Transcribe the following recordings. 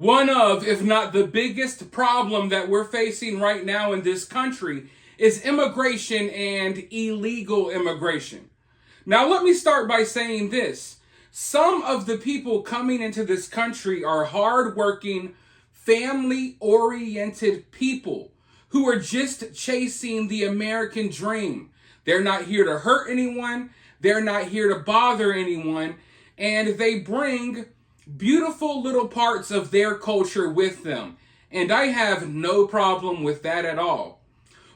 One of, if not the biggest problem that we're facing right now in this country is immigration and illegal immigration. Now, let me start by saying this. Some of the people coming into this country are hardworking, family-oriented people who are just chasing the American dream. They're not here to hurt anyone. They're not here to bother anyone. And they bring beautiful little parts of their culture with them. And I have no problem with that at all.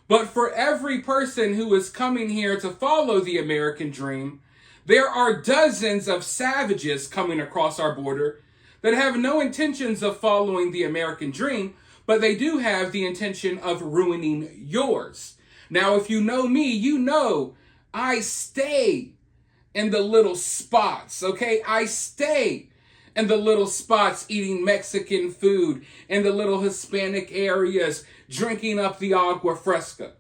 But for every person who is coming here to follow the American dream, there are dozens of savages coming across our border that have no intentions of following the American dream, but they do have the intention of ruining yours. Now, if you know me, you know I stay in the little spots, okay? I stay in the little spots eating Mexican food, in the little Hispanic areas, drinking up the agua fresca.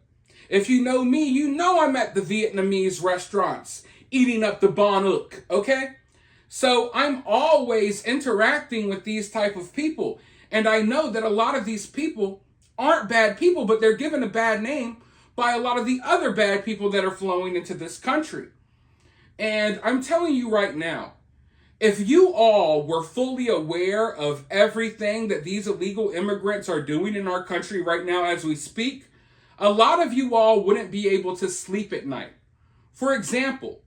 If you know me, you know I'm at the Vietnamese restaurants, eating up the bon uk, okay? So I'm always interacting with these type of people. And I know that a lot of these people aren't bad people, but they're given a bad name by a lot of the other bad people that are flowing into this country. And I'm telling you right now, if you all were fully aware of everything that these illegal immigrants are doing in our country right now as we speak, a lot of you all wouldn't be able to sleep at night. For example,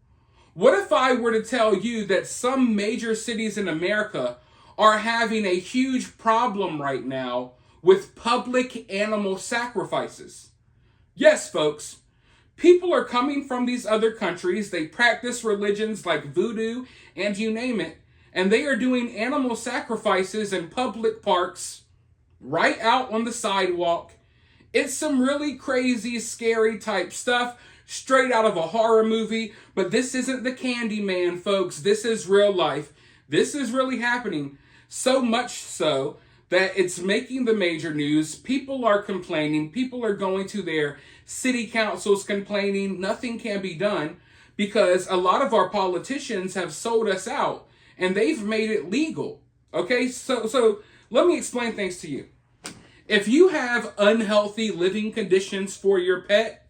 what if I were to tell you that some major cities in America are having a huge problem right now with public animal sacrifices? Yes, folks. People are coming from these other countries. They practice religions like voodoo and you name it. And they are doing animal sacrifices in public parks right out on the sidewalk. It's some really crazy, scary type stuff straight out of a horror movie. But this isn't the Candyman, folks. This is real life. This is really happening. So much so that it's making the major news. People are complaining. People are going to their city councils complaining. Nothing can be done because a lot of our politicians have sold us out and they've made it legal. Okay, so let me explain things to you. If you have unhealthy living conditions for your pet,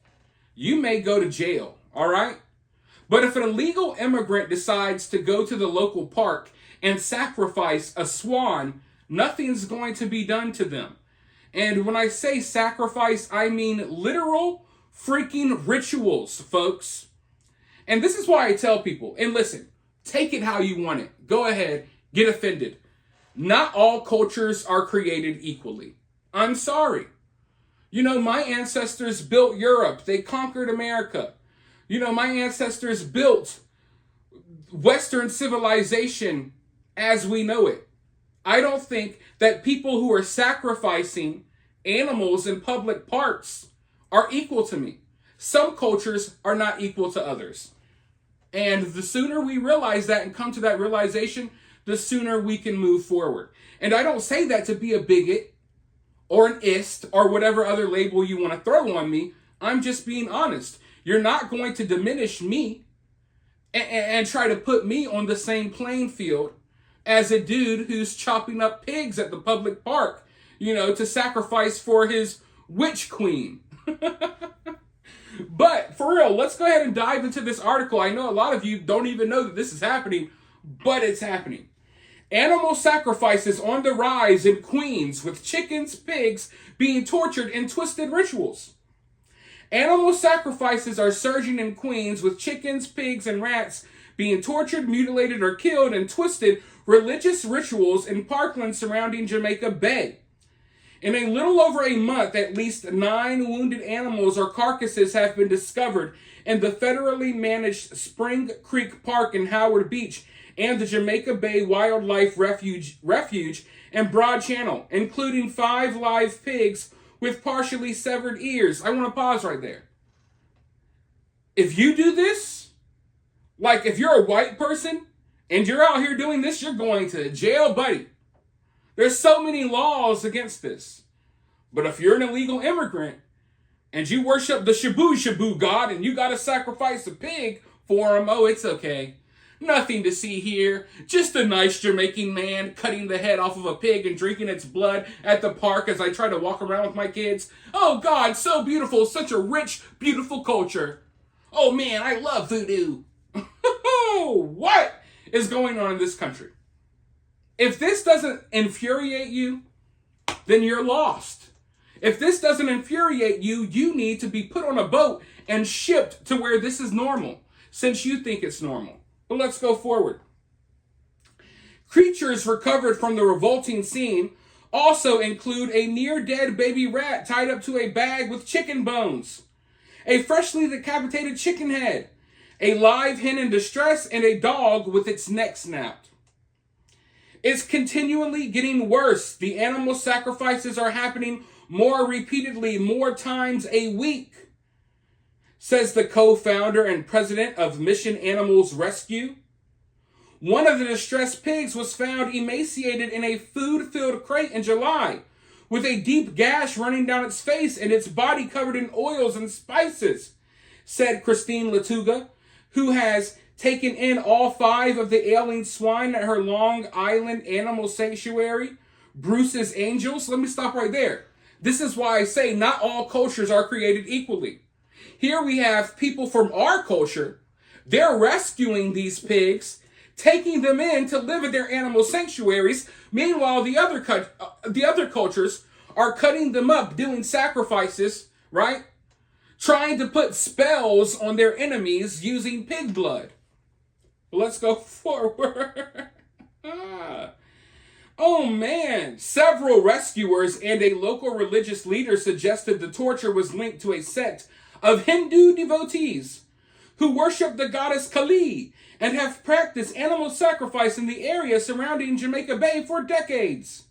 you may go to jail, all right? But if an illegal immigrant decides to go to the local park and sacrifice a swan, nothing's going to be done to them. And when I say sacrifice, I mean literal freaking rituals, folks. And this is why I tell people, and listen, take it how you want it. Go ahead, get offended. Not all cultures are created equally. I'm sorry. You know, my ancestors built Europe. They conquered America. You know, my ancestors built Western civilization as we know it. I don't think that people who are sacrificing animals in public parks are equal to me. Some cultures are not equal to others. And the sooner we realize that and come to that realization, the sooner we can move forward. And I don't say that to be a bigot or an ist or whatever other label you want to throw on me. I'm just being honest. You're not going to diminish me and try to put me on the same playing field as a dude who's chopping up pigs at the public park, you know, to sacrifice for his witch queen. But for real, let's go ahead and dive into this article. I know a lot of you don't even know that this is happening, but it's happening. Animal sacrifices on the rise in Queens with chickens, pigs being tortured in twisted rituals. Animal sacrifices are surging in Queens with chickens, pigs, and rats being tortured, mutilated, or killed in twisted religious rituals in parkland surrounding Jamaica Bay. In a little over a month, at least 9 wounded animals or carcasses have been discovered in the federally managed Spring Creek Park in Howard Beach and the Jamaica Bay Wildlife Refuge and Broad Channel, including 5 live pigs with partially severed ears. I want to pause right there. If you do this, like if you're a white person and you're out here doing this, you're going to jail, buddy. There's so many laws against this. But if you're an illegal immigrant and you worship the Shabu Shabu God and you got to sacrifice a pig for him, oh, it's okay. Nothing to see here. Just a nice Jamaican man cutting the head off of a pig and drinking its blood at the park as I try to walk around with my kids. Oh God, so beautiful. Such a rich, beautiful culture. Oh man, I love voodoo. What is going on in this country? If this doesn't infuriate you, then you're lost. If this doesn't infuriate you, you need to be put on a boat and shipped to where this is normal, since you think it's normal. But let's go forward. Creatures recovered from the revolting scene also include a near-dead baby rat tied up to a bag with chicken bones, a freshly decapitated chicken head, a live hen in distress, and a dog with its neck snapped. It's continually getting worse. The animal sacrifices are happening more repeatedly, more times a week, says the co-founder and president of Mission Animals Rescue. One of the distressed pigs was found emaciated in a food-filled crate in July, with a deep gash running down its face and its body covered in oils and spices, said Christine Latuga, who has taken in all 5 of the ailing swine at her Long Island animal sanctuary, Bruce's Angels. Let me stop right there. This is why I say not all cultures are created equally. Here we have people from our culture. They're rescuing these pigs, taking them in to live in their animal sanctuaries. Meanwhile, the other cultures are cutting them up, doing sacrifices, right? Trying to put spells on their enemies using pig blood. Let's go forward. Oh man, several rescuers and a local religious leader suggested the torture was linked to a sect of Hindu devotees who worship the goddess Kali and have practiced animal sacrifice in the area surrounding Jamaica Bay for decades.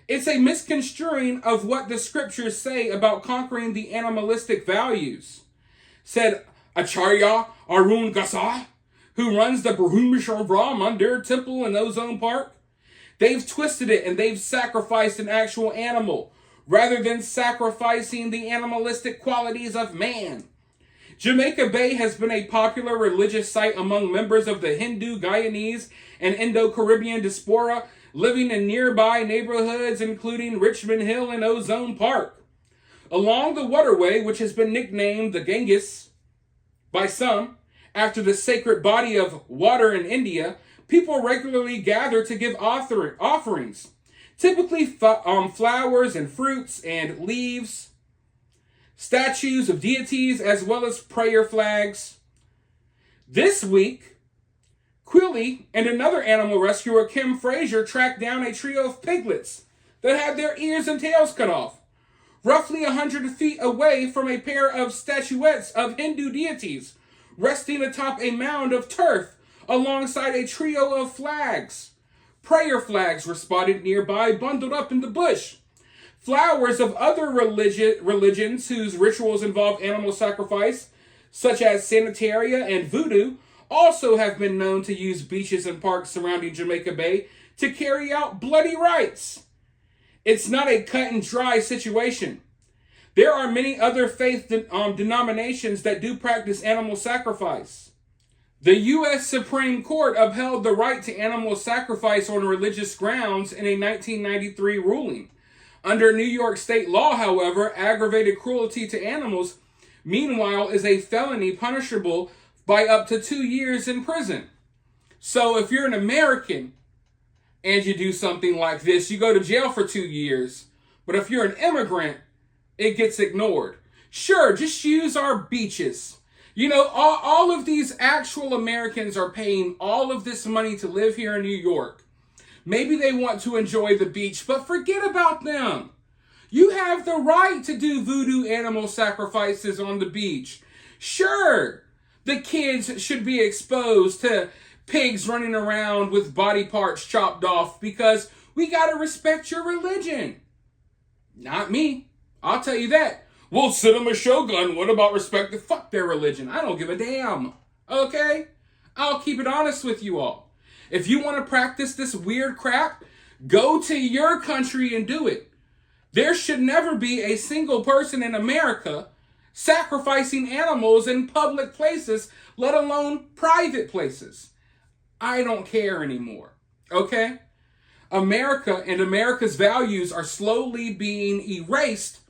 It's a misconstruing of what the scriptures say about conquering the animalistic values, said Acharya Arun Gasa, who runs the Brahmeshwar Mandir temple in Ozone Park. They've twisted it and they've sacrificed an actual animal rather than sacrificing the animalistic qualities of man. Jamaica Bay has been a popular religious site among members of the Hindu, Guyanese, and Indo-Caribbean diaspora living in nearby neighborhoods including Richmond Hill and Ozone Park. Along the waterway, which has been nicknamed the Ganges by some, after the sacred body of water in India, people regularly gather to give offerings, typically flowers and fruits and leaves, statues of deities, as well as prayer flags. This week, Quilly and another animal rescuer, Kim Fraser, tracked down a trio of piglets that had their ears and tails cut off, roughly 100 feet away from a pair of statuettes of Hindu deities resting atop a mound of turf alongside a trio of flags. Prayer flags were spotted nearby, bundled up in the bush. Flowers of other religions whose rituals involve animal sacrifice, such as Santeria and Voodoo, also have been known to use beaches and parks surrounding Jamaica Bay to carry out bloody rites. It's not a cut and dry situation. There are many other faith denominations that do practice animal sacrifice. The U.S. Supreme Court upheld the right to animal sacrifice on religious grounds in a 1993 ruling. Under New York state law, however, aggravated cruelty to animals, meanwhile, is a felony punishable by up to 2 years in prison. So if you're an American and you do something like this, you go to jail for 2 years. But if you're an immigrant, it gets ignored. Sure, just use our beaches. You know, all of these actual Americans are paying all of this money to live here in New York. Maybe they want to enjoy the beach, but forget about them. You have the right to do voodoo animal sacrifices on the beach. Sure, the kids should be exposed to pigs running around with body parts chopped off because we got to respect your religion. Not me. I'll tell you that. We'll sit them a Shogun. What about respect? Fuck their religion. I don't give a damn. Okay? I'll keep it honest with you all. If you want to practice this weird crap, go to your country and do it. There should never be a single person in America sacrificing animals in public places, let alone private places. I don't care anymore. Okay? America and America's values are slowly being erased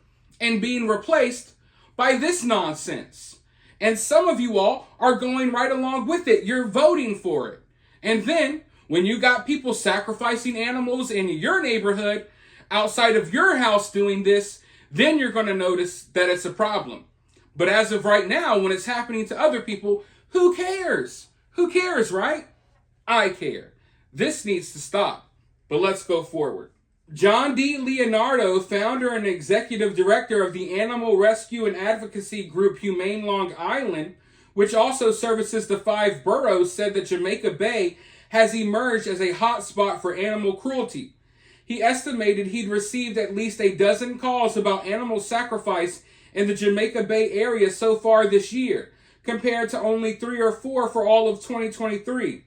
and being replaced by this nonsense. And some of you all are going right along with it. You're voting for it. And then, when you got people sacrificing animals in your neighborhood, outside of your house doing this, then you're going to notice that it's a problem. But as of right now, when it's happening to other people, who cares? Who cares, right? I care. This needs to stop. But let's go forward. John D. Leonardo, founder and executive director of the animal rescue and advocacy group Humane Long Island, which also services the 5 boroughs, said that Jamaica Bay has emerged as a hotspot for animal cruelty. He estimated he'd received at least a dozen calls about animal sacrifice in the Jamaica Bay area so far this year, compared to only 3 or 4 for all of 2023.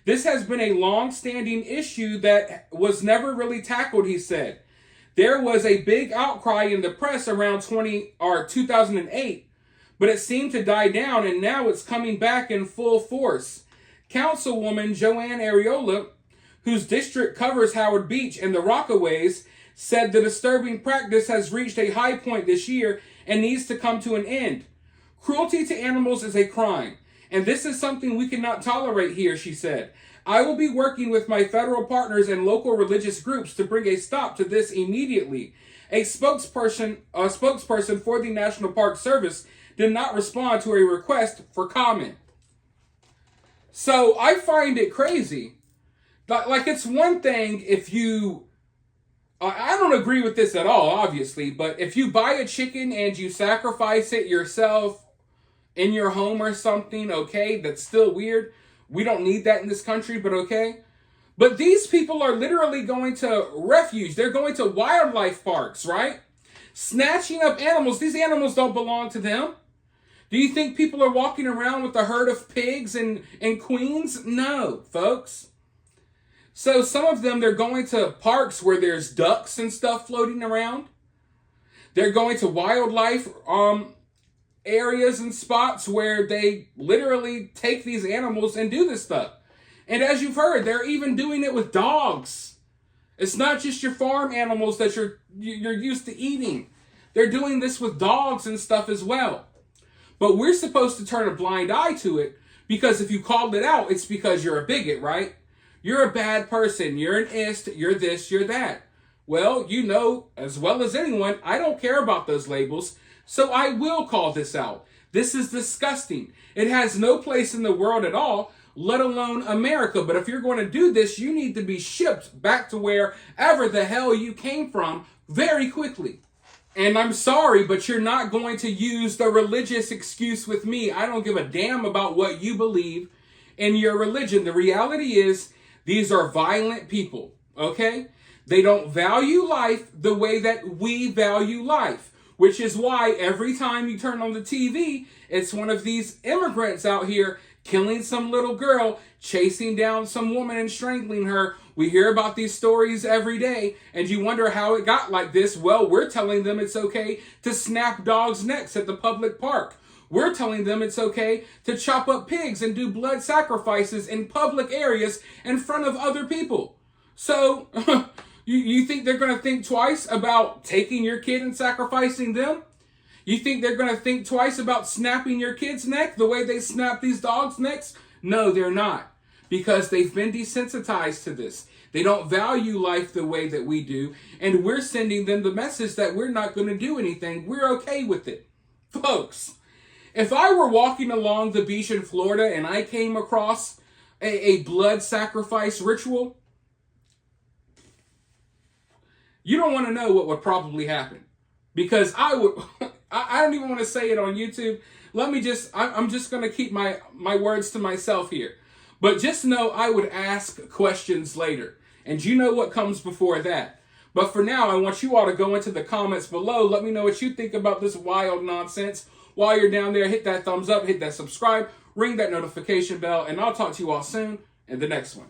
This has been a long-standing issue that was never really tackled, he said. There was a big outcry in the press around 2008, but it seemed to die down, and now it's coming back in full force. Councilwoman Joanne Areola, whose district covers Howard Beach and the Rockaways, said the disturbing practice has reached a high point this year and needs to come to an end. Cruelty to animals is a crime, and this is something we cannot tolerate here, she said. I will be working with my federal partners and local religious groups to bring a stop to this immediately. A spokesperson for the National Park Service did not respond to a request for comment. So I find it crazy. Like, it's one thing if you... I don't agree with this at all, obviously, but if you buy a chicken and you sacrifice it yourself in your home or something, okay, that's still weird. We don't need that in this country, but okay. But these people are literally going to refuge. They're going to wildlife parks, right? Snatching up animals. These animals don't belong to them. Do you think people are walking around with a herd of pigs and queens? No, folks. So some of them, they're going to parks where there's ducks and stuff floating around. They're going to wildlife areas and spots where they literally take these animals and do this stuff. And as you've heard, they're even doing it with dogs. It's not just your farm animals that you're used to eating. They're doing this with dogs and stuff as well. But we're supposed to turn a blind eye to it, because if you called it out, it's because you're a bigot, right? You're a bad person. You're an ist. You're this. You're that. Well, you know as well as anyone, I don't care about those labels, so I will call this out. This is disgusting. It has no place in the world at all, let alone America. But if you're going to do this, you need to be shipped back to wherever the hell you came from very quickly. And I'm sorry, but you're not going to use the religious excuse with me. I don't give a damn about what you believe in your religion. The reality is, these are violent people, okay? They don't value life the way that we value life, which is why every time you turn on the TV, it's one of these immigrants out here killing some little girl, chasing down some woman and strangling her. We hear about these stories every day, and you wonder how it got like this. Well, we're telling them it's okay to snap dogs' necks at the public park. We're telling them it's okay to chop up pigs and do blood sacrifices in public areas in front of other people. So, you think they're going to think twice about taking your kid and sacrificing them? You think they're going to think twice about snapping your kid's neck the way they snap these dogs' necks? No, they're not. Because they've been desensitized to this. They don't value life the way that we do. And we're sending them the message that we're not going to do anything. We're okay with it. Folks, if I were walking along the beach in Florida and I came across a blood sacrifice ritual, you don't want to know what would probably happen. Because I would, I don't even want to say it on YouTube. I'm just going to keep my words to myself here. But just know I would ask questions later. And you know what comes before that. But for now, I want you all to go into the comments below. Let me know what you think about this wild nonsense. While you're down there, hit that thumbs up, hit that subscribe, ring that notification bell, and I'll talk to you all soon in the next one.